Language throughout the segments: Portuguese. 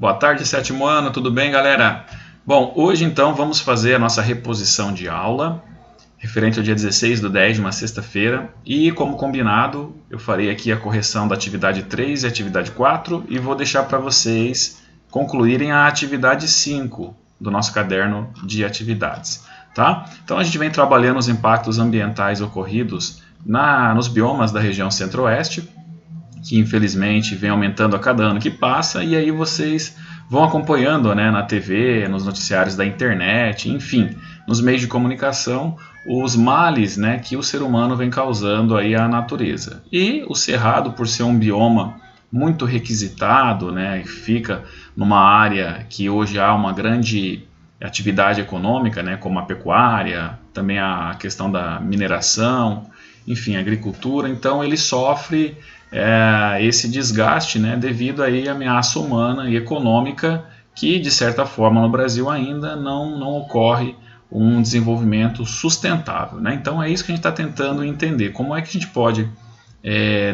Boa tarde, sétimo ano, tudo bem, galera? Bom, hoje então vamos fazer a nossa reposição de aula, referente ao dia 16/10, de uma sexta-feira, e como combinado, eu farei aqui a correção da atividade 3 e atividade 4 e vou deixar para vocês concluírem a atividade 5 do nosso caderno de atividades, tá? Então a gente vem trabalhando os impactos ambientais ocorridos nos biomas da região centro-oeste, que infelizmente vem aumentando a cada ano que passa, e aí vocês vão acompanhando, né, na TV, nos noticiários da internet, enfim, nos meios de comunicação, os males, né, que o ser humano vem causando aí à natureza. E o Cerrado, por ser um bioma muito requisitado, né, e fica numa área que hoje há uma grande atividade econômica, né, como a pecuária, também a questão da mineração, enfim, a agricultura, então ele sofre esse desgaste, né, devido aí à ameaça humana e econômica que, de certa forma, no Brasil ainda não ocorre um desenvolvimento sustentável, né? Então é isso que a gente está tentando entender, como é que a gente pode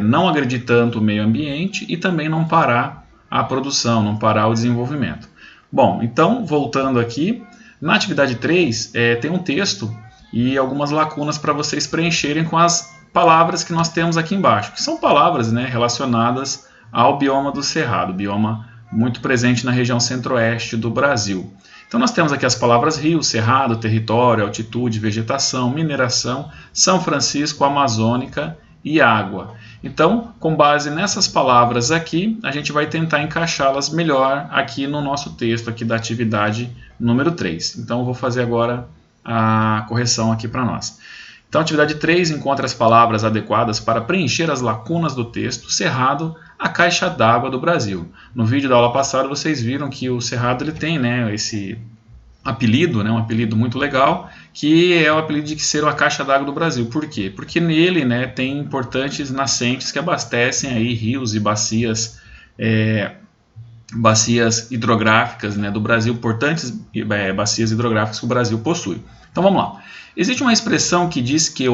não agredir tanto o meio ambiente e também não parar a produção, não parar o desenvolvimento. Bom, então, voltando aqui, na atividade 3 tem um texto e algumas lacunas para vocês preencherem com as palavras que nós temos aqui embaixo, que são palavras, né, relacionadas ao bioma do Cerrado, bioma muito presente na região centro-oeste do Brasil. Então nós temos aqui as palavras rio, cerrado, território, altitude, vegetação, mineração, São Francisco, amazônica e água. Então, com base nessas palavras aqui, a gente vai tentar encaixá-las melhor aqui no nosso texto aqui da atividade número 3. Então eu vou fazer agora a correção aqui para nós. Então, a atividade 3 encontra as palavras adequadas para preencher as lacunas do texto Cerrado, a caixa d'água do Brasil. No vídeo da aula passada, vocês viram que o Cerrado ele tem, né, esse apelido, né, um apelido muito legal, que é o apelido de ser a caixa d'água do Brasil. Por quê? Porque nele, né, tem importantes nascentes que abastecem aí rios e bacias hidrográficas, né, do Brasil, importantes bacias hidrográficas que o Brasil possui. Então vamos lá. Existe uma expressão que diz que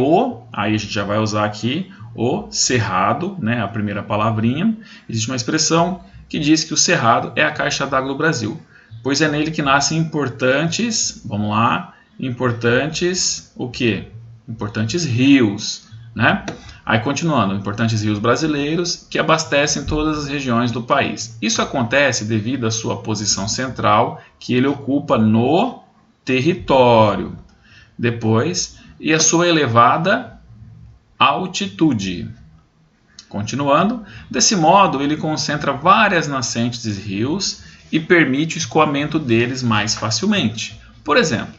aí a gente já vai usar aqui, o cerrado, né, a primeira palavrinha. Existe uma expressão que diz que o cerrado é a caixa d'água do Brasil, pois é nele que nascem importantes, vamos lá, importantes o quê? Importantes rios, né? Aí continuando, importantes rios brasileiros que abastecem todas as regiões do país. Isso acontece devido à sua posição central que ele ocupa no território. Depois, e a sua elevada altitude. Continuando, desse modo ele concentra várias nascentes e rios e permite o escoamento deles mais facilmente. Por exemplo,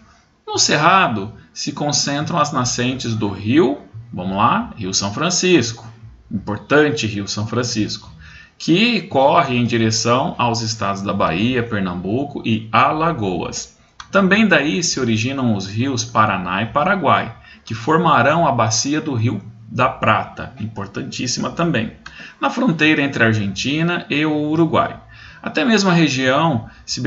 no Cerrado se concentram as nascentes do rio, vamos lá, Rio São Francisco, importante Rio São Francisco, que corre em direção aos estados da Bahia, Pernambuco e Alagoas. Também daí se originam os rios Paraná e Paraguai, que formarão a bacia do Rio da Prata, importantíssima também, na fronteira entre a Argentina e o Uruguai. Até mesmo a região se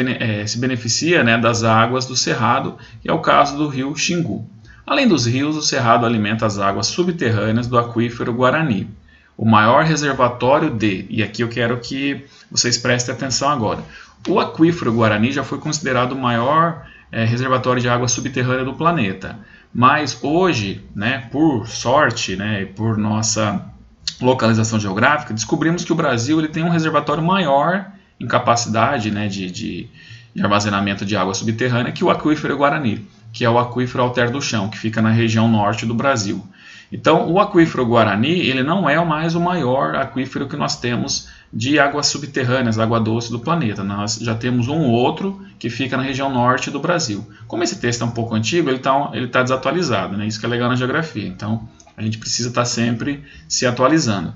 beneficia, né, das águas do Cerrado, que é o caso do rio Xingu. Além dos rios, o Cerrado alimenta as águas subterrâneas do aquífero Guarani, o maior reservatório e aqui eu quero que vocês prestem atenção agora, o aquífero Guarani já foi considerado o maior reservatório de água subterrânea do planeta. Mas hoje, né, por sorte, né, por nossa localização geográfica, descobrimos que o Brasil ele tem um reservatório maior em capacidade, né, de armazenamento de água subterrânea que o aquífero Guarani, que é o aquífero Alter do Chão, que fica na região norte do Brasil. Então, o aquífero Guarani ele não é mais o maior aquífero que nós temos de águas subterrâneas, água doce do planeta. Nós já temos um outro que fica na região norte do Brasil. Como esse texto é um pouco antigo, ele tá desatualizado, né? Isso que é legal na geografia. Então, a gente precisa estar sempre se atualizando.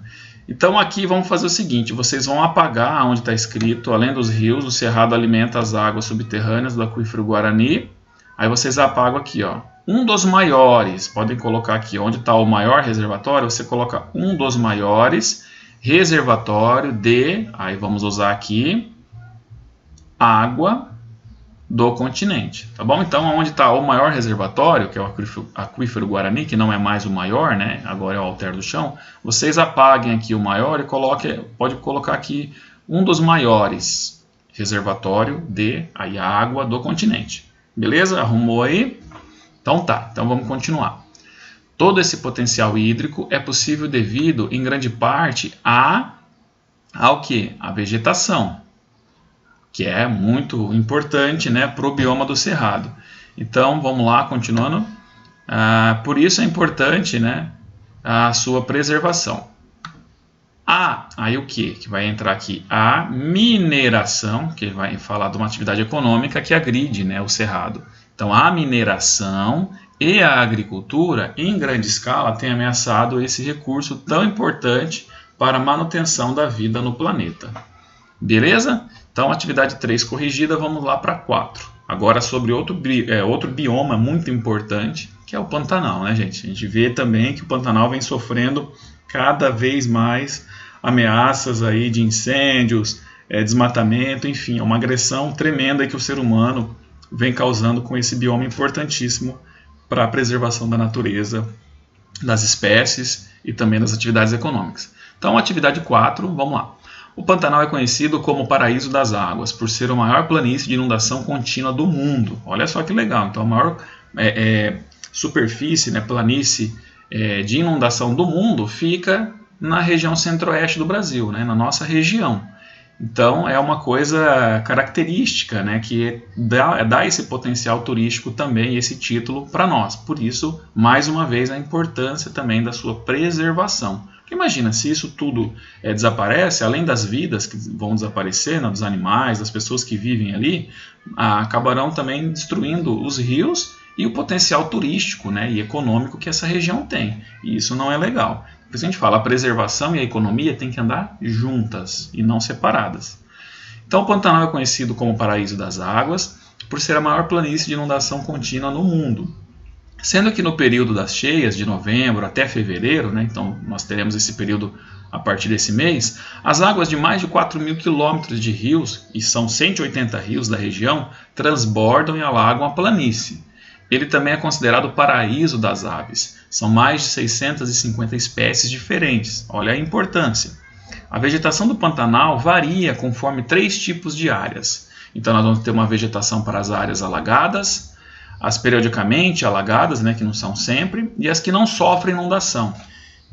Então, aqui vamos fazer o seguinte, vocês vão apagar onde está escrito, além dos rios, o Cerrado alimenta as águas subterrâneas do aquífero Guarani. Aí vocês apagam aqui, ó. Um dos maiores, podem colocar aqui onde está o maior reservatório, você coloca um dos maiores, reservatório de, aí vamos usar aqui, água do continente, tá bom? Então, onde está o maior reservatório, que é o aquífero Guarani, que não é mais o maior, né? Agora é o Alter do Chão, vocês apaguem aqui o maior e pode colocar aqui um dos maiores, reservatório de aí a água do continente. Beleza? Arrumou aí? Então tá, então vamos continuar. Todo esse potencial hídrico é possível devido, em grande parte, ao que? A vegetação, que é muito importante, né, para o bioma do Cerrado. Então, vamos lá, continuando. Por isso é importante, né, a sua preservação. Aí o que vai entrar aqui? A mineração, que vai falar de uma atividade econômica que agride, né, o Cerrado. Então, a mineração e a agricultura, em grande escala, têm ameaçado esse recurso tão importante para a manutenção da vida no planeta. Beleza? Então, atividade 3 corrigida, vamos lá para 4. Agora sobre outro bioma muito importante, que é o Pantanal, né, gente? A gente vê também que o Pantanal vem sofrendo cada vez mais ameaças aí de incêndios, desmatamento, enfim, é uma agressão tremenda que o ser humano vem causando com esse bioma importantíssimo para a preservação da natureza, das espécies e também das atividades econômicas. Então, atividade 4, vamos lá. O Pantanal é conhecido como o paraíso das águas, por ser a maior planície de inundação contínua do mundo. Olha só que legal, então a maior superfície, né, planície de inundação do mundo fica na região centro-oeste do Brasil, né, na nossa região. Então é uma coisa característica, né, que dá esse potencial turístico também, esse título para nós. Por isso, mais uma vez, a importância também da sua preservação. Porque imagina, se isso tudo desaparece, além das vidas que vão desaparecer, né, dos animais, das pessoas que vivem ali, acabarão também destruindo os rios e o potencial turístico, né, e econômico que essa região tem. E isso não é legal. Por isso a gente fala, a preservação e a economia têm que andar juntas e não separadas. Então o Pantanal é conhecido como o paraíso das águas, por ser a maior planície de inundação contínua no mundo. Sendo que no período das cheias, de novembro até fevereiro, né, então nós teremos esse período a partir desse mês, as águas de mais de 4.000 quilômetros de rios, e são 180 rios da região, transbordam e alagam a planície. Ele também é considerado o paraíso das aves. São mais de 650 espécies diferentes. Olha a importância. A vegetação do Pantanal varia conforme 3 tipos de áreas. Então nós vamos ter uma vegetação para as áreas alagadas, as periodicamente alagadas, né, que não são sempre, e as que não sofrem inundação.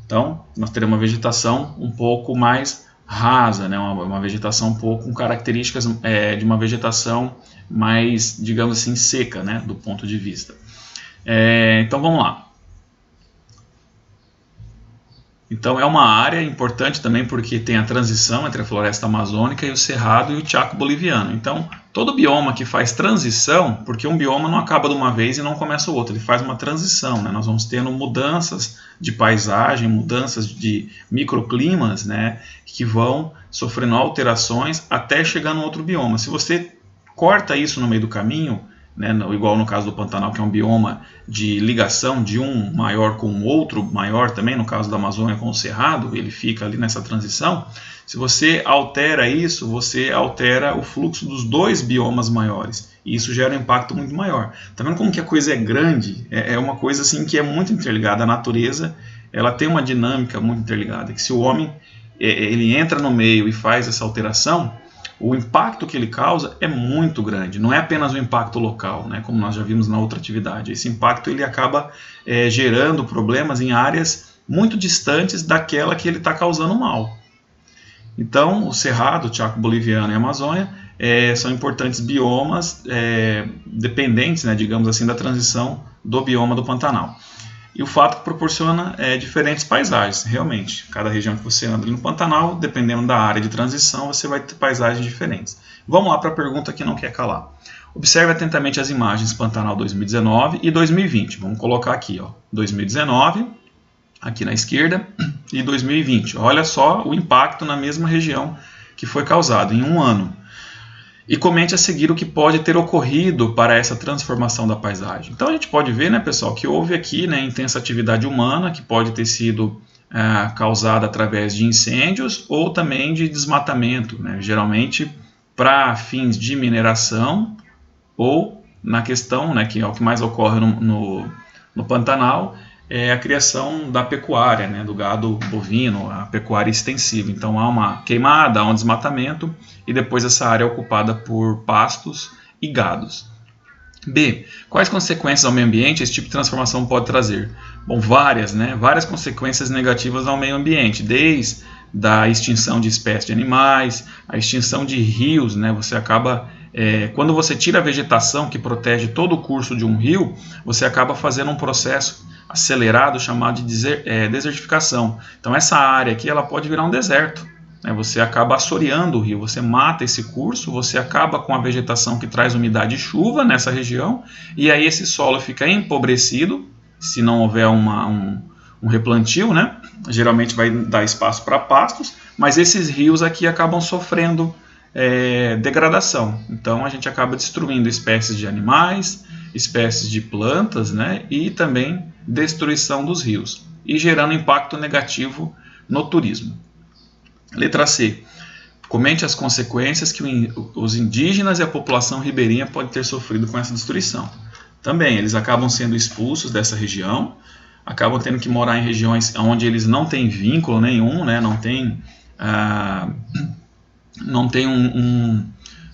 Então nós teremos uma vegetação um pouco mais rasa, né, uma vegetação um pouco com características de uma vegetação mais, digamos assim, seca, né, do ponto de vista. Então vamos lá. Então é uma área importante também porque tem a transição entre a floresta amazônica e o cerrado e o Chaco boliviano. Então todo bioma que faz transição, porque um bioma não acaba de uma vez e não começa o outro, ele faz uma transição, né? Nós vamos tendo mudanças de paisagem, mudanças de microclimas, né, que vão sofrendo alterações até chegar no outro bioma. Se você corta isso no meio do caminho, né, igual no caso do Pantanal, que é um bioma de ligação de um maior com o outro maior também, no caso da Amazônia com o Cerrado, ele fica ali nessa transição. Se você altera isso, você altera o fluxo dos 2 biomas maiores, e isso gera um impacto muito maior. Tá vendo como que a coisa é grande? É uma coisa assim que é muito interligada. A natureza, ela tem uma dinâmica muito interligada, que se o homem ele entra no meio e faz essa alteração, o impacto que ele causa é muito grande, não é apenas um impacto local, né, como nós já vimos na outra atividade. Esse impacto ele acaba gerando problemas em áreas muito distantes daquela que ele está causando mal. Então, o Cerrado, o Chaco boliviano e a Amazônia são importantes biomas dependentes, né, digamos assim, da transição do bioma do Pantanal. E o fato que proporciona diferentes paisagens, realmente. Cada região que você anda no Pantanal, dependendo da área de transição, você vai ter paisagens diferentes. Vamos lá para a pergunta que não quer calar. Observe atentamente as imagens Pantanal 2019 e 2020. Vamos colocar aqui, ó, 2019, aqui na esquerda, e 2020. Olha só o impacto na mesma região que foi causado em um ano. E comente a seguir o que pode ter ocorrido para essa transformação da paisagem. Então a gente pode ver, né, pessoal, que houve aqui, né, intensa atividade humana que pode ter sido causada através de incêndios ou também de desmatamento, né, geralmente para fins de mineração ou na questão, né, que é o que mais ocorre no Pantanal, é a criação da pecuária, né, do gado bovino, a pecuária extensiva. Então há uma queimada, há um desmatamento e depois essa área é ocupada por pastos e gados. B. Quais consequências ao meio ambiente esse tipo de transformação pode trazer? Bom, várias, né? Várias consequências negativas ao meio ambiente, desde a extinção de espécies de animais, a extinção de rios, né? Você acaba, quando você tira a vegetação que protege todo o curso de um rio, você acaba fazendo um processo acelerado chamado de desertificação. Então essa área aqui ela pode virar um deserto. Você acaba assoreando o rio, você mata esse curso, você acaba com a vegetação que traz umidade e chuva nessa região, e aí esse solo fica empobrecido, se não houver um replantio, né? Geralmente vai dar espaço para pastos, mas esses rios aqui acabam sofrendo degradação. Então a gente acaba destruindo espécies de animais, espécies de plantas, né? E também destruição dos rios, e gerando impacto negativo no turismo. Letra C. Comente as consequências que os indígenas e a população ribeirinha podem ter sofrido com essa destruição. Também, eles acabam sendo expulsos dessa região, acabam tendo que morar em regiões onde eles não têm vínculo nenhum, né? Não tem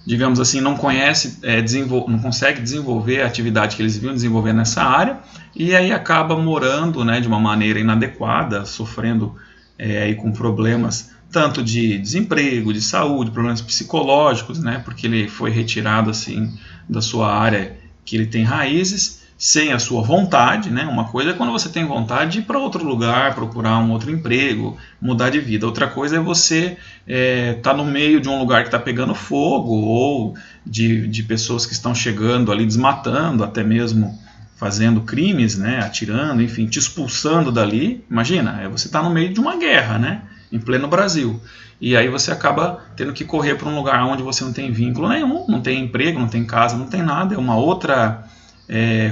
digamos assim, não consegue desenvolver a atividade que eles vinham desenvolver nessa área, e aí acaba morando, né, de uma maneira inadequada, sofrendo aí com problemas tanto de desemprego, de saúde, problemas psicológicos, né, porque ele foi retirado assim da sua área que ele tem raízes, sem a sua vontade, né? Uma coisa é quando você tem vontade de ir para outro lugar, procurar um outro emprego, mudar de vida. Outra coisa é você tá no meio de um lugar que está pegando fogo, ou de pessoas que estão chegando ali desmatando, até mesmo fazendo crimes, né? Atirando, enfim, te expulsando dali. Imagina, você está no meio de uma guerra, né? Em pleno Brasil. E aí você acaba tendo que correr para um lugar onde você não tem vínculo nenhum, não tem emprego, não tem casa, não tem nada, é uma outra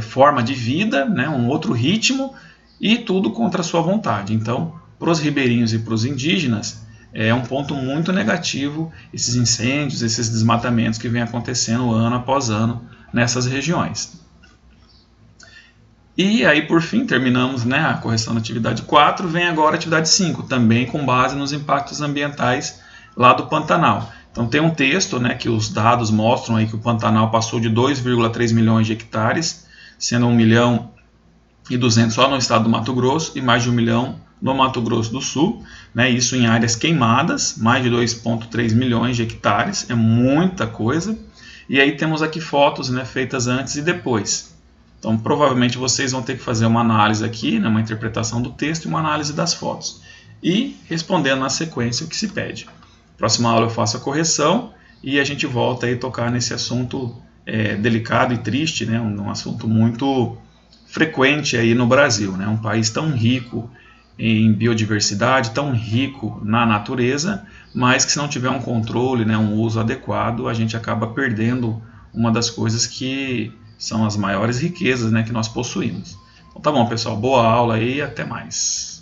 forma de vida, né, um outro ritmo, e tudo contra a sua vontade. Então, para os ribeirinhos e para os indígenas, é um ponto muito negativo esses incêndios, esses desmatamentos que vem acontecendo ano após ano nessas regiões. E aí, por fim, terminamos, né, a correção da atividade 4, vem agora a atividade 5, também com base nos impactos ambientais lá do Pantanal. Então tem um texto, né, que os dados mostram aí que o Pantanal passou de 2,3 milhões de hectares, sendo 1 milhão e 200 só no estado do Mato Grosso e mais de 1 milhão no Mato Grosso do Sul, né, isso em áreas queimadas, mais de 2,3 milhões de hectares, é muita coisa. E aí temos aqui fotos, né, feitas antes e depois. Então provavelmente vocês vão ter que fazer uma análise aqui, né, uma interpretação do texto e uma análise das fotos, e respondendo na sequência o que se pede. Próxima aula eu faço a correção e a gente volta a tocar nesse assunto delicado e triste, né? Um assunto muito frequente aí no Brasil, né? Um país tão rico em biodiversidade, tão rico na natureza, mas que se não tiver um controle, né, um uso adequado, a gente acaba perdendo uma das coisas que são as maiores riquezas, né, que nós possuímos. Então tá bom, pessoal, boa aula aí e até mais.